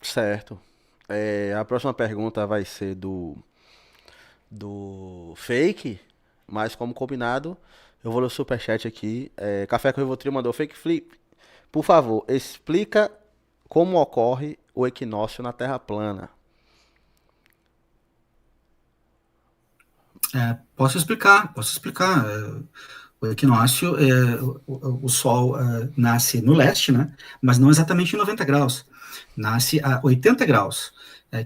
Certo. A próxima pergunta vai ser do Fake, mas como combinado, eu vou ler o superchat aqui. Café com Rivotril mandou Fake Flip. Por favor, explica como ocorre o equinócio na Terra plana. Posso explicar, posso explicar. O equinócio, o Sol nasce no leste, né? Mas não exatamente em 90 graus. Nasce a 80 graus.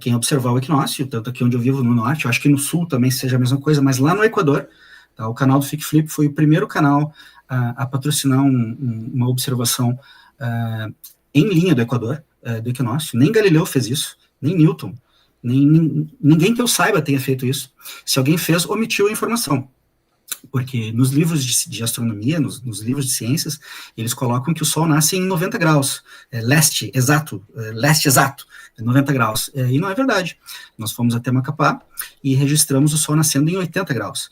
Quem observar o equinócio, tanto aqui onde eu vivo no norte, eu acho que no sul também seja a mesma coisa, mas lá no Equador, tá, o canal do Fique Flip foi o primeiro canal a patrocinar uma observação em linha do Equador, do equinócio. Nem Galileu fez isso, nem Newton. Ninguém que eu saiba tenha feito isso. Se alguém fez, omitiu a informação. Porque nos livros de astronomia, nos livros de ciências, eles colocam que o Sol nasce em 90 graus, leste exato, 90 graus. E não é verdade. Nós fomos até Macapá e registramos o Sol nascendo em 80 graus,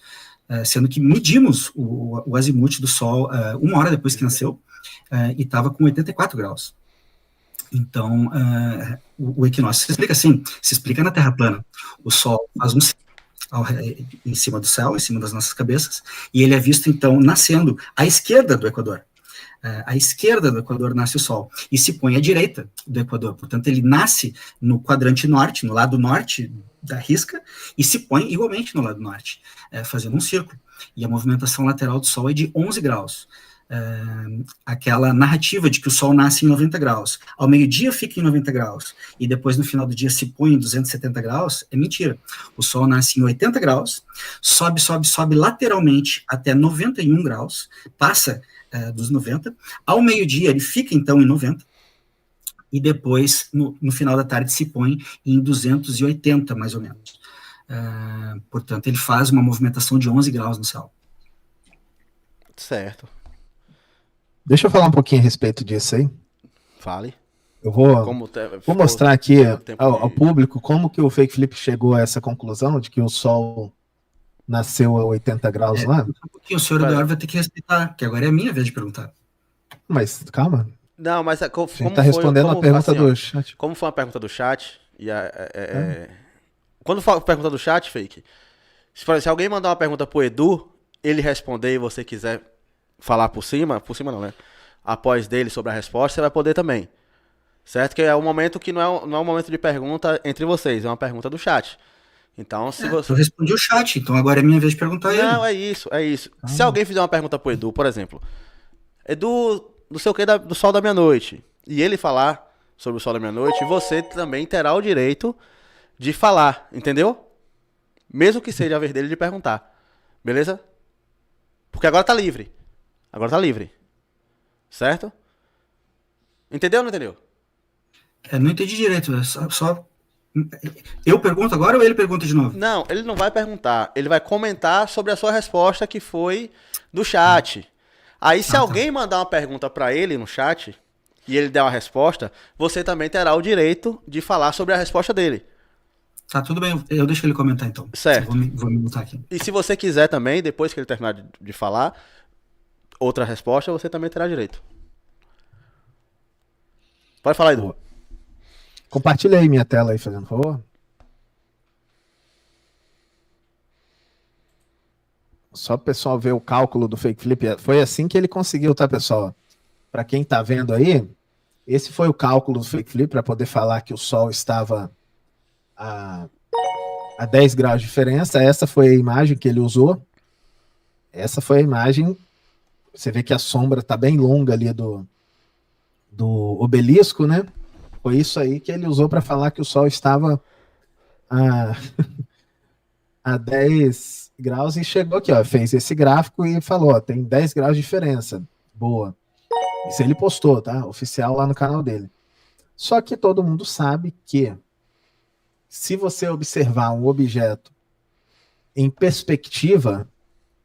sendo que medimos o azimuth do Sol uma hora depois que nasceu e estava com 84 graus. Então, o equinócio se explica assim, se explica na Terra plana. O Sol faz um em cima do céu, em cima das nossas cabeças, e ele é visto, então, nascendo à esquerda do Equador. À esquerda do Equador nasce o Sol, e se põe à direita do Equador. Portanto, ele nasce no quadrante norte, no lado norte da risca, e se põe igualmente no lado norte, fazendo um círculo. E a movimentação lateral do Sol é de 11 graus. Aquela narrativa de que o Sol nasce em 90 graus, ao meio-dia fica em 90 graus, e depois no final do dia se põe em 270 graus, é mentira. O Sol nasce em 80 graus, sobe lateralmente até 91 graus, passa dos 90, ao meio-dia ele fica então em 90, e depois no final da tarde se põe em 280, mais ou menos. Portanto, ele faz uma movimentação de 11 graus no céu. Certo. Deixa eu falar um pouquinho a respeito disso aí. Fale. Eu vou mostrar aqui ao público como que o Fake Flip chegou a essa conclusão de que o Sol nasceu a 80 graus lá. Um pouquinho, o senhor Eduardo vai ter que respeitar, que agora é a minha vez de perguntar. Mas calma. Não, mas como a gente está respondendo a pergunta assim, do chat. Como foi uma pergunta do chat, quando for a pergunta do chat, Fake, se alguém mandar uma pergunta pro Edu, ele responder e você quiser falar por cima não, né? Após dele sobre a resposta, você vai poder também. Certo? Que é um momento que não é um momento de pergunta entre vocês, é uma pergunta do chat. Então, se você... Eu respondi o chat, então agora é minha vez de perguntar a ele. Não, é isso. Se alguém fizer uma pergunta pro Edu, por exemplo, Edu, não sei o que, do Sol da Meia-Noite, e ele falar sobre o Sol da Meia-Noite, você também terá o direito de falar, entendeu? Mesmo que seja a vez dele de perguntar. Beleza? Porque agora tá livre. Certo? Entendeu ou não entendeu? Não entendi direito, só... Eu pergunto agora ou ele pergunta de novo? Não, ele não vai perguntar. Ele vai comentar sobre a sua resposta que foi do chat. Aí se alguém mandar uma pergunta pra ele no chat e ele der uma resposta, você também terá o direito de falar sobre a resposta dele. Tá, tudo bem. Eu deixo ele comentar então. Certo. Vou me botar aqui. E se você quiser também, depois que ele terminar de falar, outra resposta, você também terá direito. Pode falar, Edu. Compartilha aí minha tela aí, fazendo favor. Só o pessoal ver o cálculo do Fake Flip. Foi assim que ele conseguiu, tá, pessoal? Para quem tá vendo aí, esse foi o cálculo do Fake Flip para poder falar que o Sol estava a 10 graus de diferença. Essa foi a imagem que ele usou. Essa foi a imagem. Você vê que a sombra tá bem longa ali do obelisco, né? Foi isso aí que ele usou para falar que o Sol estava a 10 graus e chegou aqui, ó, fez esse gráfico e falou, ó, tem 10 graus de diferença. Boa. Isso ele postou, tá? Oficial lá no canal dele. Só que todo mundo sabe que se você observar um objeto em perspectiva,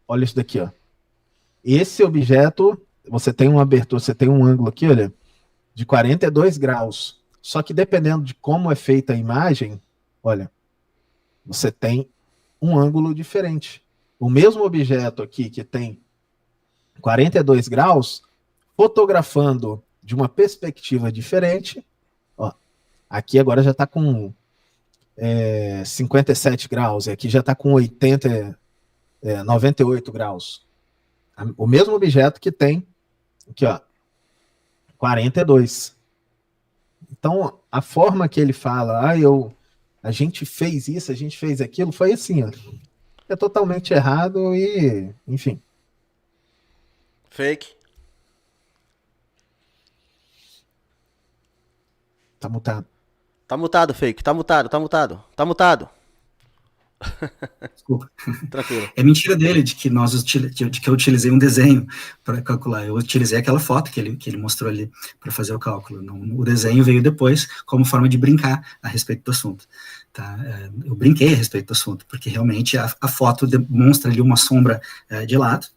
olha isso daqui, ó. Esse objeto, você tem uma abertura, você tem um ângulo aqui, olha, de 42 graus. Só que dependendo de como é feita a imagem, olha, você tem um ângulo diferente. O mesmo objeto aqui que tem 42 graus, fotografando de uma perspectiva diferente, ó, Aqui agora já está com 57 graus, e aqui já está com 98 graus. O mesmo objeto que tem aqui, ó, 42. Então, a forma que ele fala, a gente fez isso, a gente fez aquilo, foi assim, ó. É totalmente errado e, enfim. Fake. Tá mutado. Tá mutado, fake. Tá mutado, tá mutado. Tá mutado. Desculpa. Tranquilo. É mentira dele de que eu utilizei um desenho para calcular. Eu utilizei aquela foto que ele mostrou ali para fazer o cálculo. Não, o desenho veio depois como forma de brincar a respeito do assunto. Tá? Eu brinquei a respeito do assunto, porque realmente a foto demonstra ali uma sombra de lado,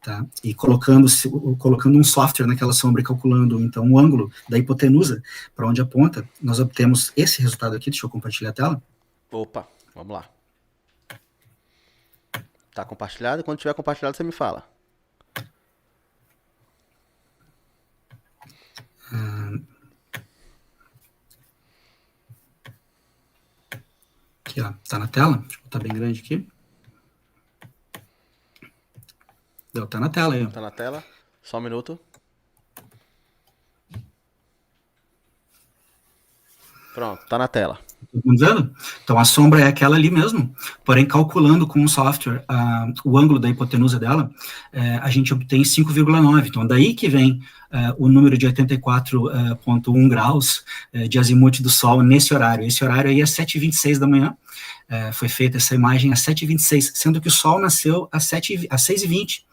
tá? E colocando um software naquela sombra e calculando então o ângulo da hipotenusa para onde aponta, nós obtemos esse resultado aqui. Deixa eu compartilhar a tela. Opa, vamos lá. Tá compartilhado? Quando tiver compartilhado, você me fala. Aqui, ó, tá na tela? Deixa eu botar bem grande aqui. Tá na tela aí, ó. Tá na tela. Só um minuto. Pronto, tá na tela. Usando? Então a sombra é aquela ali mesmo, porém calculando com o software o ângulo da hipotenusa dela, a gente obtém 5,9. Então daí que vem o número de 84,1 graus de azimuth do Sol nesse horário. Esse horário aí é 7h26 da manhã. Foi feita essa imagem às 7h26, sendo que o Sol nasceu às 6h20.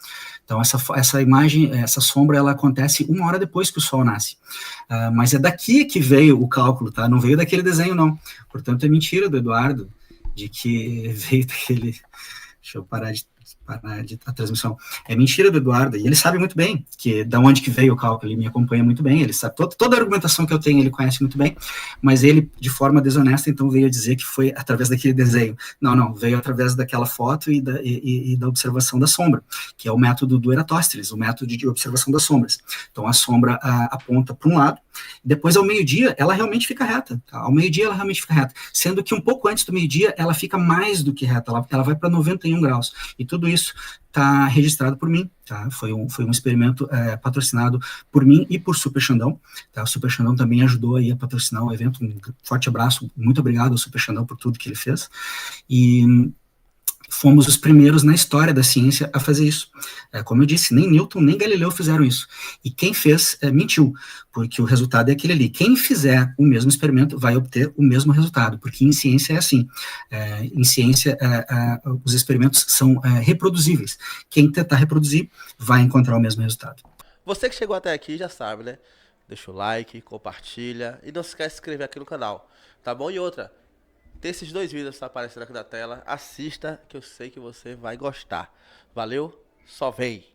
Então, essa imagem, essa sombra, ela acontece 1 hora depois que o Sol nasce. Mas é daqui que veio o cálculo, tá? Não veio daquele desenho, não. Portanto, é mentira do Eduardo de que veio daquele... Deixa eu parar a transmissão. É mentira do Eduardo, e ele sabe muito bem que da onde que veio o cálculo, ele me acompanha muito bem, ele sabe toda a argumentação que eu tenho, ele conhece muito bem, mas ele, de forma desonesta, então veio a dizer que foi através daquele desenho. Não, veio através daquela foto e da observação da sombra, que é o método do Eratóstenes, o método de observação das sombras. Então a sombra aponta para um lado, depois ao meio-dia ela realmente fica reta, tá? Ao meio-dia ela realmente fica reta, sendo que um pouco antes do meio-dia ela fica mais do que reta, ela vai para 91 graus, e tudo isso está registrado por mim, tá? Foi um experimento patrocinado por mim e por Super Xandão, tá? O Super Xandão também ajudou aí a patrocinar o evento. Um forte abraço, muito obrigado ao Super Xandão por tudo que ele fez, e fomos os primeiros na história da ciência a fazer isso. Como eu disse, nem Newton, nem Galileu fizeram isso. E quem fez, mentiu, porque o resultado é aquele ali. Quem fizer o mesmo experimento vai obter o mesmo resultado, porque em ciência é assim. Em ciência, os experimentos são reproduzíveis. Quem tentar reproduzir vai encontrar o mesmo resultado. Você que chegou até aqui já sabe, né? Deixa o like, compartilha e não se esquece de se inscrever aqui no canal, tá bom? E outra... Tem esses 2 vídeos que tá aparecendo aqui na tela. Assista, que eu sei que você vai gostar. Valeu? Só vem!